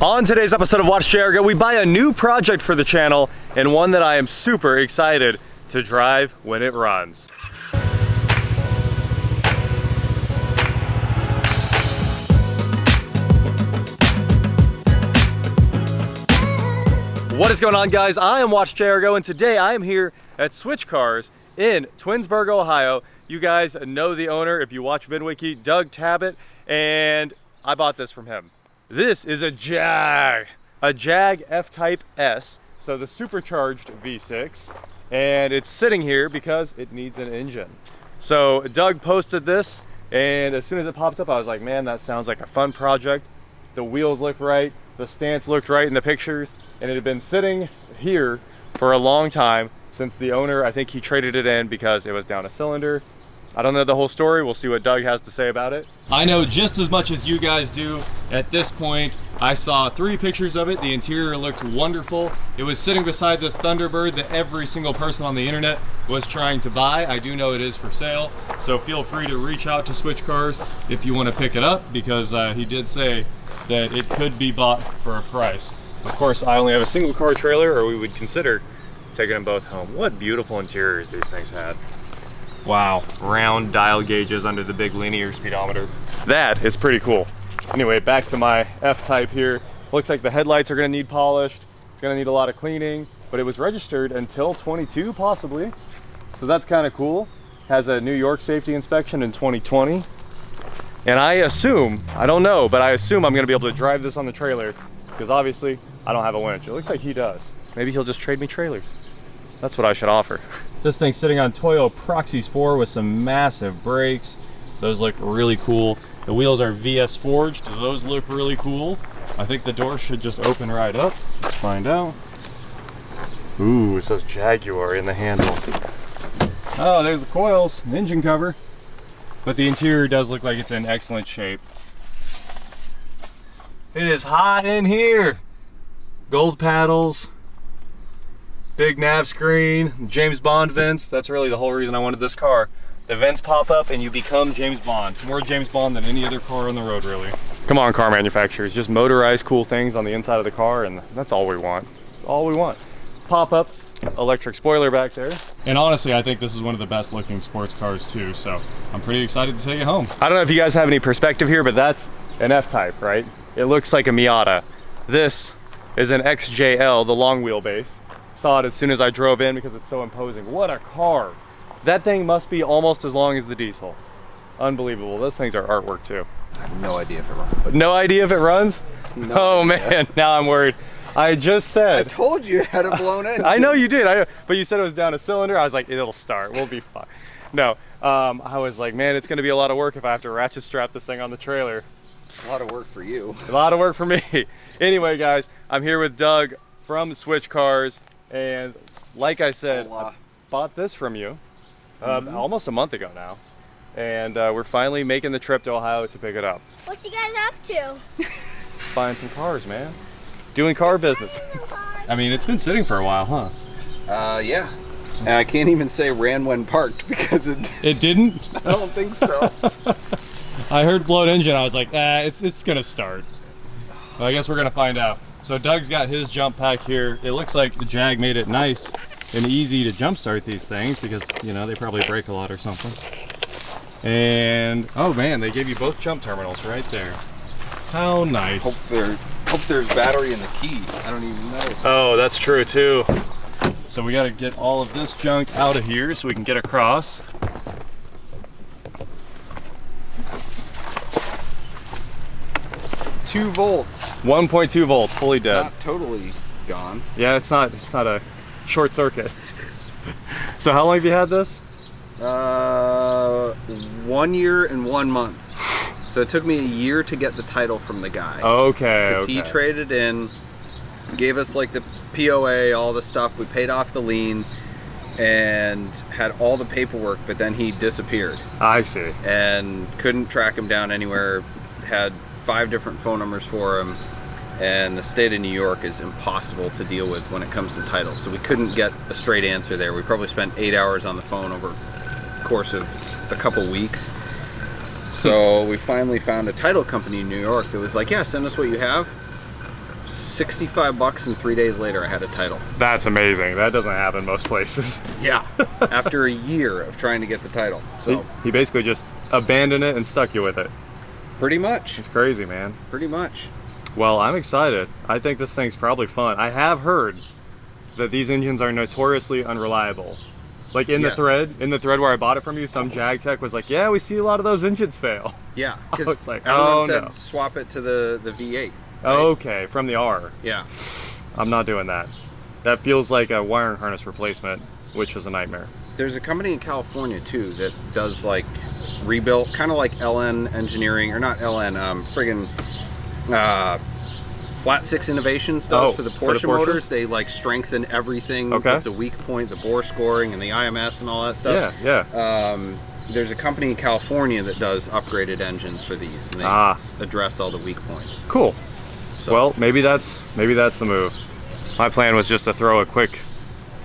On today's episode of Watch JR Go, we buy a new project for the channel and one that I am super excited to drive when it runs. What is going on, guys? I am Watch JR Go, and today I am here at Switch Cars in Twinsburg, Ohio. You guys know the owner if you watch VidWiki, Doug Tabbitt, and I bought this from him. This is a Jag F-Type S, so the supercharged V6, and it's sitting here because it needs an engine. So Doug posted this, and as soon as it popped up, I was like, man, that sounds like a fun project. The wheels look right, the stance looked right in the pictures, and it had been sitting here for a long time since the owner, I think he traded it in because it was down a cylinder. I don't know the whole story. We'll see what Doug has to say about it. I know just as much as you guys do at this point. I saw 3 pictures of it. The interior looked wonderful. It was sitting beside this Thunderbird that every single person on the internet was trying to buy. I do know it is for sale, so feel free to reach out to Switch Cars if you want to pick it up, because he did say that it could be bought for a price. Of course, I only have a single car trailer, or we would consider taking them both home. What beautiful interiors these things had. Wow, round dial gauges under the big linear speedometer. That is pretty cool. Anyway, back to my F-Type here. Looks like the headlights are gonna need polished. It's gonna need a lot of cleaning, but it was registered until 22 possibly. So that's kind of cool. Has a New York safety inspection in 2020. And I assume, I don't know, but I assume I'm gonna be able to drive this on the trailer because obviously I don't have a winch. It looks like he does. Maybe he'll just trade me trailers. That's what I should offer. This thing's sitting on Toyo Proxys 4 with some massive brakes. Those look really cool. The wheels are VS forged. Those look really cool. I think the door should just open right up. Let's find out. Ooh, it says Jaguar in the handle. Oh, there's the coils, an engine cover. But the interior does look like it's in excellent shape. It is hot in here. Gold paddles. Big nav screen, James Bond vents. That's really the whole reason I wanted this car. The vents pop up and you become James Bond. More James Bond than any other car on the road, really. Come on, car manufacturers, just motorize cool things on the inside of the car, and that's all we want. That's all we want. Pop up electric spoiler back there. And honestly, I think this is one of the best looking sports cars too, so I'm pretty excited to take it home. I don't know if you guys have any perspective here, but that's an F-Type, right? It looks like a Miata. This is an XJL, the long wheelbase. Saw it as soon as I drove in because it's so imposing. What a car. That thing must be almost as long as the diesel. Unbelievable. Those things are artwork too. I have no idea if it runs. No idea if it runs? No oh idea. Man, now I'm worried. I just said. I told you it had a blown engine. I know you did, but you said it was down a cylinder. I was like, it'll start, we'll be fine. No, I was like, man, it's gonna be a lot of work if I have to ratchet strap this thing on the trailer. A lot of work for you. A lot of work for me. Anyway, guys, I'm here with Doug from Switch Cars. And like I said, I bought this from you almost a month ago now. And we're finally making the trip to Ohio to pick it up. What you guys up to? Buying some cars, man. Doing car business. I mean, it's been sitting for a while, huh? Yeah. And I can't even say ran when parked because it didn't? I don't think so. I heard blown engine. I was like, it's going to start. Well, I guess we're going to find out. So Doug's got his jump pack here. It looks like the Jag made it nice and easy to jump start these things because, you know, they probably break a lot or something. And, oh man, they gave you both jump terminals right there. How nice. Hope there's battery in the key. I don't even know. Oh, that's true too. So we got to get all of this junk out of here so we can get across. Two volts. 1.2 volts, fully dead. Not totally gone. Yeah, it's not a short circuit. So how long have you had this? 1 year and 1 month. So it took me a year to get the title from the guy. Okay. Because he traded in, gave us like the POA, all the stuff. We paid off the lien and had all the paperwork, but then he disappeared. I see. And couldn't track him down anywhere. Had 5 different phone numbers for him, and the state of New York is impossible to deal with when it comes to titles. So we couldn't get a straight answer there. We probably spent 8 hours on the phone over the course of a couple weeks. So we finally found a title company in New York that was like, yeah, send us what you have. 65 bucks, and 3 days later I had a title. That's amazing. That doesn't happen most places. Yeah. After a year of trying to get the title. So He basically just abandoned it and stuck you with it. pretty much. It's crazy, man. Pretty much. Well, I'm excited. I think this thing's probably fun. I have heard that these engines are notoriously unreliable. Like in Yes. the thread where I bought it from you, some Jag tech was like, yeah, we see a lot of those engines fail. Yeah. I Because was like, everyone oh, said no. swap it to the V8. right? Okay, from the R. Yeah. I'm not doing that. That feels like a wiring harness replacement, which is a nightmare. There's a company in California too that does like rebuilt, kind of like LN Engineering, or not LN, friggin' Flat Six Innovations does Oh, for the for the Porsche Porsches? motors. They like strengthen everything. Okay. It's a weak point, the bore scoring and the IMS and all that stuff. Yeah. There's a company in California that does upgraded engines for these, and they address all the weak points. Cool. So- Well, maybe that's the move. My plan was just to throw a quick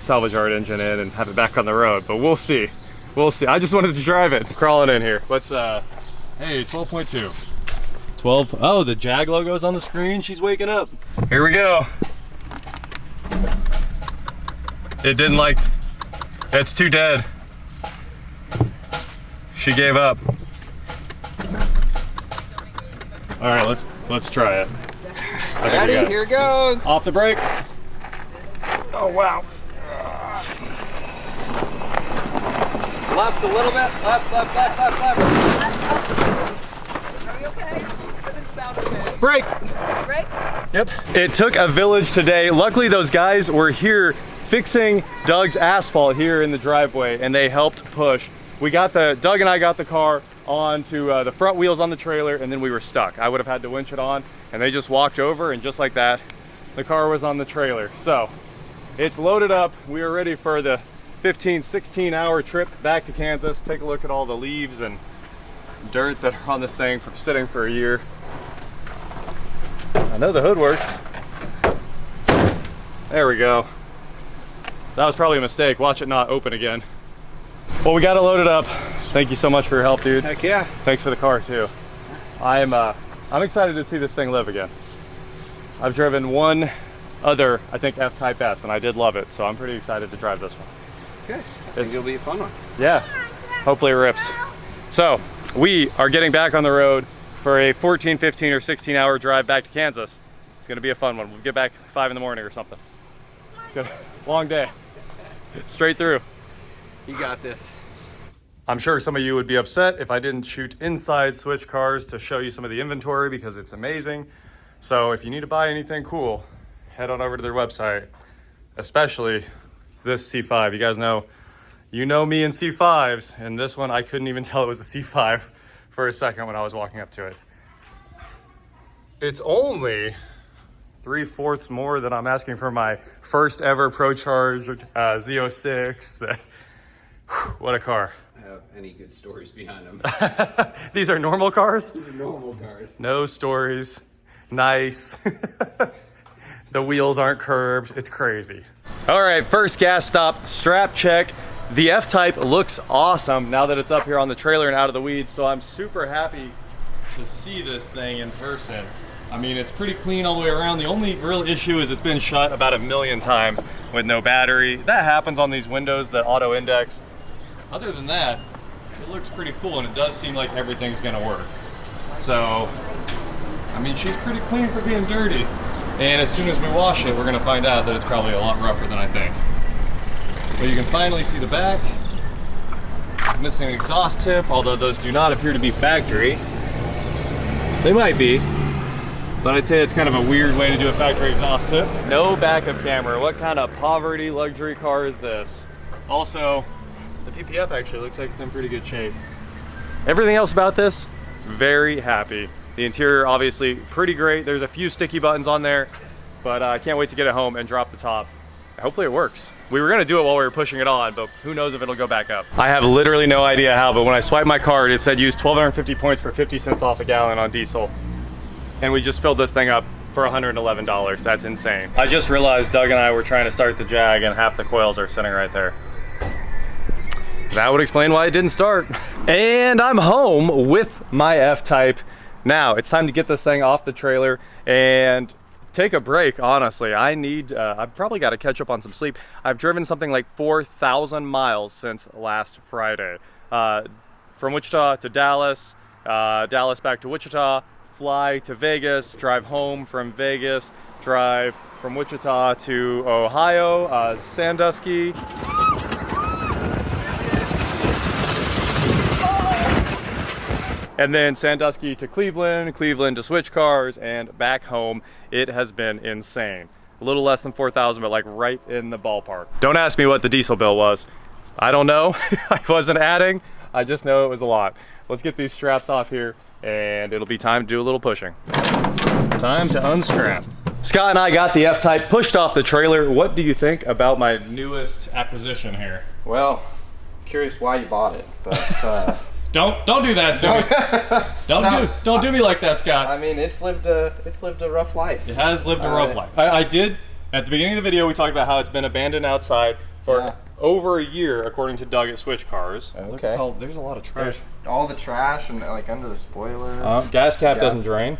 salvage yard engine in and have it back on the road, but we'll see. We'll see. I just wanted to drive it. Crawling in here. Let's hey, 12.2. 12. Oh, the Jag logo's on the screen. She's waking up. Here we go. It didn't like, it's too dead. She gave up. All right, let's try it. I think we Ready? got it. Here goes. Off the brake. Oh wow. Left a little bit. Left. Are you okay? That didn't sound okay. Brake. Right? Yep. It took a village today. Luckily those guys were here fixing Doug's asphalt here in the driveway and they helped push. Doug and I got the car onto the front wheels on the trailer and then we were stuck. I would have had to winch it on and they just walked over and just like that, the car was on the trailer. So it's loaded up. We are ready for the 16 hour trip back to Kansas. Take a look at all the leaves and dirt that are on this thing from sitting for a year. I know the hood works. There we go. That was probably a mistake. Watch it not open again. Well, we got it loaded up. Thank you so much for your help, dude. Heck yeah. Thanks for the car too. I'm excited to see this thing live again. I've driven one other, I think F-Type S, and I did love it, so I'm pretty excited to drive this one. Okay. I think it'll be a fun one. Yeah, hopefully it rips. So we are getting back on the road for a 14, 15, or 16 hour drive back to Kansas. It's gonna be a fun one. We'll get back 5 in the morning or something. It's gonna, long day, straight through. You got this. I'm sure some of you would be upset if I didn't shoot inside Switch Cars to show you some of the inventory because it's amazing. So if you need to buy anything cool, head on over to their website, especially this C5. You guys know, you know me and C5s, and this one I couldn't even tell it was a C5 for a second when I was walking up to it. It's only 3/4 more than I'm asking for my first ever ProCharge Z06. What a car. Have any good stories behind them. These are normal cars? These are normal cars. No stories. Nice. The wheels aren't curved. It's crazy. All right, first gas stop, strap check. The F-Type looks awesome now that it's up here on the trailer and out of the weeds, so I'm super happy to see this thing in person. I mean, it's pretty clean all the way around. The only real issue is it's been shut about 1,000,000 times with no battery. That happens on these windows that auto index. Other than that, it looks pretty cool and it does seem like everything's gonna work. So, I mean, she's pretty clean for being dirty. And as soon as we wash it, we're gonna find out that it's probably a lot rougher than I think. But you can finally see the back. It's missing an exhaust tip, although those do not appear to be factory. They might be, but I'd say it's kind of a weird way to do a factory exhaust tip. No backup camera. What kind of poverty luxury car is this? Also, the PPF actually looks like it's in pretty good shape. Everything else about this, very happy. The interior, obviously, pretty great. There's a few sticky buttons on there, but I can't wait to get it home and drop the top. Hopefully it works. We were gonna do it while we were pushing it on, but who knows if it'll go back up. I have literally no idea how, but when I swiped my card, it said use 1,250 points for 50 cents off a gallon on diesel. And we just filled this thing up for $111. That's insane. I just realized Doug and I were trying to start the Jag and half the coils are sitting right there. That would explain why it didn't start. And I'm home with my F-Type. Now it's time to get this thing off the trailer and take a break, honestly. I've probably got to catch up on some sleep. I've driven something like 4,000 miles since last Friday. From Wichita to Dallas, Dallas back to Wichita, fly to Vegas, drive home from Vegas, drive from Wichita to Ohio, Sandusky. And then Sandusky to Cleveland, Cleveland to Switch Cars, and back home. It has been insane. A little less than 4,000, but like right in the ballpark. Don't ask me what the diesel bill was. I don't know. I wasn't adding. I just know it was a lot. Let's get these straps off here, and it'll be time to do a little pushing. Time to unstrap. Scott and I got the F-Type pushed off the trailer. What do you think about my newest acquisition here? Well, curious why you bought it, but Don't do that to me. Don't do me like that, Scott. I mean, it's lived a rough life. It has lived a rough life. I did, at the beginning of the video, we talked about how it's been abandoned outside for over a year, according to Doug at Switch Cars. Look at how, there's a lot of trash. All the trash and like under the spoiler. Gas cap doesn't drain.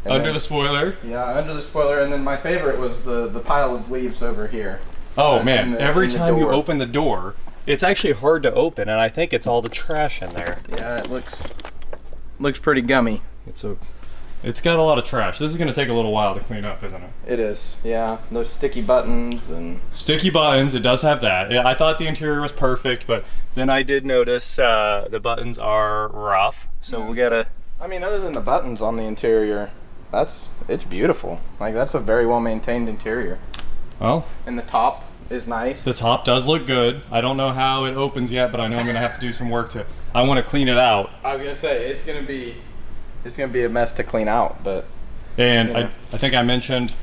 Under the spoiler. Yeah, under the spoiler, and then my favorite was the pile of leaves over here. Oh man, every time you door. open the door, it's actually hard to open, and I think it's all the trash in there. Yeah, it looks pretty gummy. It's got a lot of trash. This is going to take a little while to clean up, isn't it? It is, yeah. Those sticky buttons and... Sticky buttons, it does have that. Yeah, I thought the interior was perfect, but then I did notice the buttons are rough, so we gotta... I mean, other than the buttons on the interior, it's beautiful. Like, that's a very well-maintained interior. Well... And the top is nice. The top does look good. I don't know how it opens yet, but I know I'm going to have to do some work to... I want to clean it out. I was going to say, it's going to be a mess to clean out, but... And you know. I think I mentioned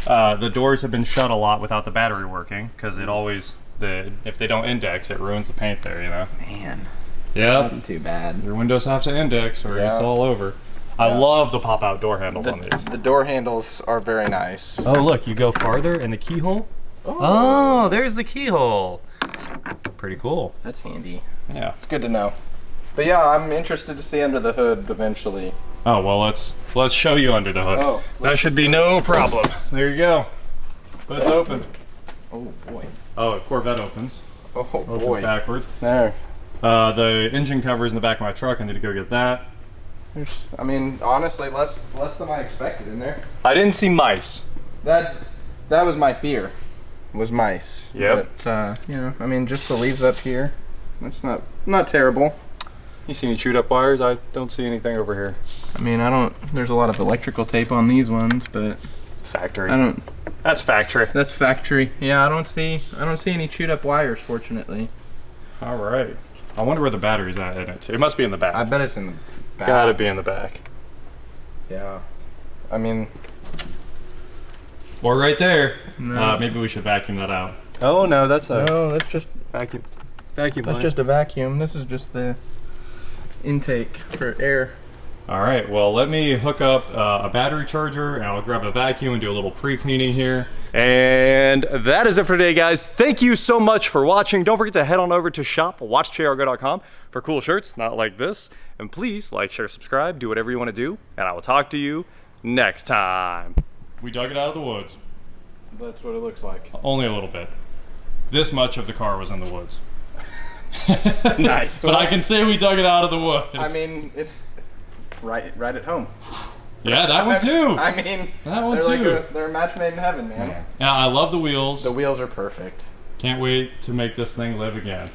the doors have been shut a lot without the battery working, because it always... if they don't index, it ruins the paint there, you know? Man. Yeah. That's too bad. Your windows have to index or it's all over. I love the pop-out door handles on these. The door handles are very nice. Oh, look, you go farther in the keyhole. Oh, there's the keyhole. Pretty cool. That's handy. Yeah. It's good to know. But yeah, I'm interested to see under the hood eventually. Oh, well, let's show you under the hood. Oh, that should be no problem. There you go. Let's open. Oh boy. Oh, Corvette opens. Oh Opens boy. backwards. There. The engine cover is in the back of my truck. I need to go get that. I mean, honestly, less than I expected in there. I didn't see mice. That was my fear. Was mice. Yep. But you know, I mean, just the leaves up here. That's not terrible. You see any chewed up wires? I don't see anything over here. I mean, there's a lot of electrical tape on these ones, but Factory. That's factory. That's factory. Yeah, I don't see any chewed up wires, fortunately. All right. I wonder where the battery's at in it too. It must be in the back. I bet it's in the back. Gotta be in the back. Yeah. I mean, Or right there. No. Maybe we should vacuum that out. Oh no, that's that's just vacuum. that's line. just a vacuum. This is just the intake for air. All right, well, let me hook up a battery charger, and I'll grab a vacuum and do a little pre-cleaning here. And that is it for today, guys. Thank you so much for watching. Don't forget to head on over to shop.watchjrgo.com for cool shirts, not like this. And please like, share, subscribe, do whatever you want to do, and I will talk to you next time. We dug it out of the woods. That's what it looks like. Only a little bit. This much of the car was in the woods. Nice. But I can say we dug it out of the woods. I mean, it's right at home. Yeah, that one too. I mean, That one they're too. They're a match made in heaven, man. Yeah, I love the wheels. The wheels are perfect. Can't wait to make this thing live again.